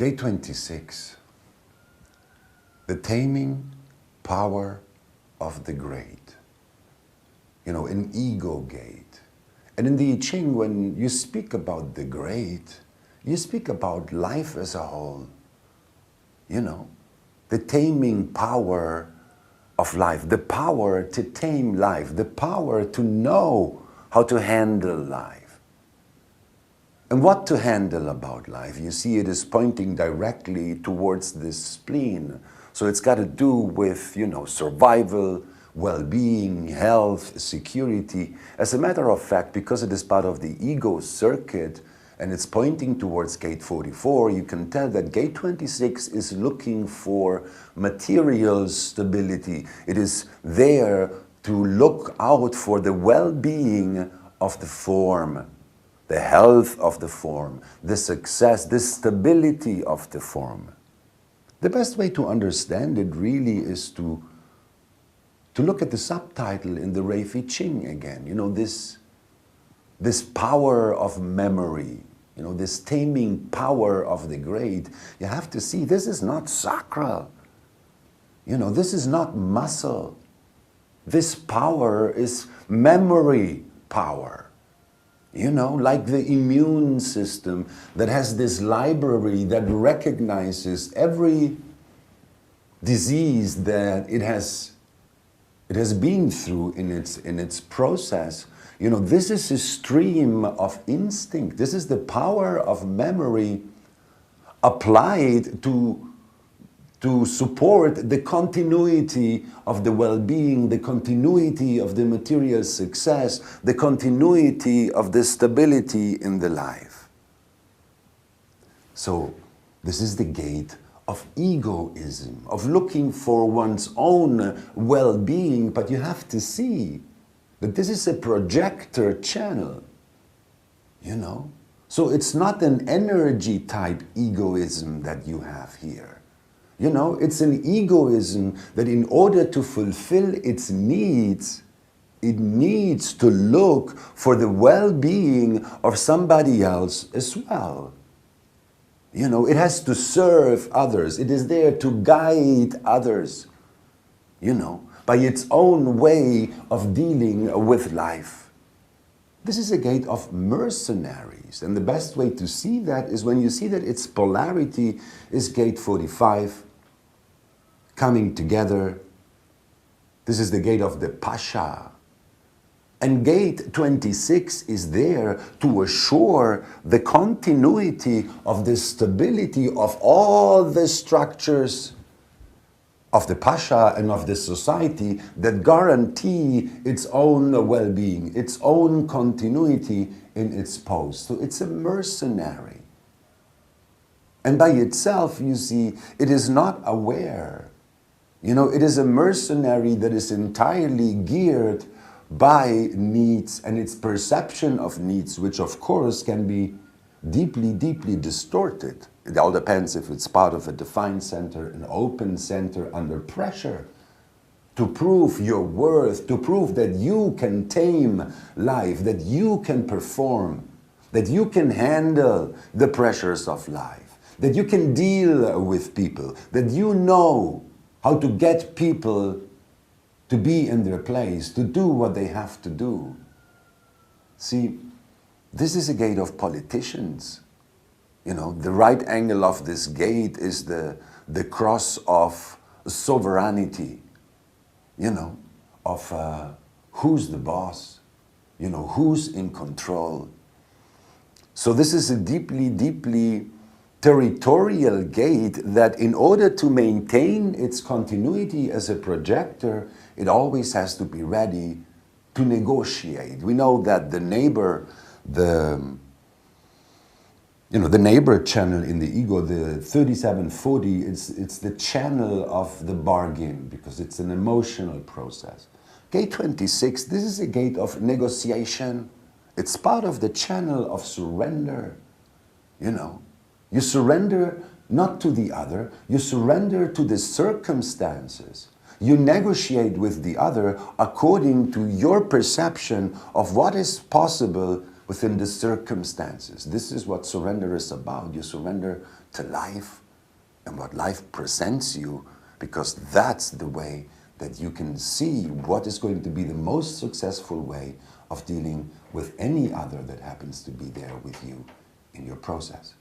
Gate 26, the taming power of the great. An ego gate. And in the I Ching, when you speak about the great, you speak about life as a whole. The taming power of life, the power to tame life, the power to know how to handle life. And what to handle about life? You see, it is pointing directly towards this spleen. So it's got to do with, survival, well-being, health, security. As a matter of fact, because it is part of the ego circuit and it's pointing towards gate 44, you can tell that gate 26 is looking for material stability. It is there to look out for the well-being of the form, the health of the form, the success, the stability of the form. The best way to understand it really is to look at the subtitle in the Rave Mechanics again. This power of memory, this taming power of the great. You have to see, this is not sacral. This is not muscle. This power is memory power. Like the immune system that has this library that recognizes every disease that it has been through in its process. This is a stream of instinct. This is the power of memory applied to support the continuity of the well-being, the continuity of the material success, the continuity of the stability in the life. So this is the gate of egoism, of looking for one's own well-being, but you have to see that this is a projector channel, So it's not an energy type egoism that you have here. It's an egoism that in order to fulfill its needs, it needs to look for the well-being of somebody else as well. It has to serve others. It is there to guide others, by its own way of dealing with life. This is a gate of mercenaries. And the best way to see that is when you see that its polarity is gate 45, coming together. This is the gate of the Pasha. And gate 26 is there to assure the continuity of the stability of all the structures of the Pasha and of the society that guarantee its own well-being, its own continuity in its post. So it's a mercenary. And by itself, you see, it is not aware. It is a mercenary that is entirely geared by needs and its perception of needs, which of course can be deeply, deeply distorted. It all depends if it's part of a defined center, an open center under pressure to prove your worth, to prove that you can tame life, that you can perform, that you can handle the pressures of life, that you can deal with people, that you know how to get people to be in their place, to do what they have to do. See, this is a gate of politicians. The right angle of this gate is the cross of sovereignty, of who's the boss, who's in control. So this is a deeply, deeply territorial gate that in order to maintain its continuity as a projector, it always has to be ready to negotiate. We know that the neighbor, the neighbor channel in the ego, the 3740, it's the channel of the bargain because it's an emotional process. Gate 26, this is a gate of negotiation. It's part of the channel of surrender. You surrender not to the other, you surrender to the circumstances. You negotiate with the other according to your perception of what is possible within the circumstances. This is what surrender is about. You surrender to life and what life presents you, because that's the way that you can see what is going to be the most successful way of dealing with any other that happens to be there with you in your process.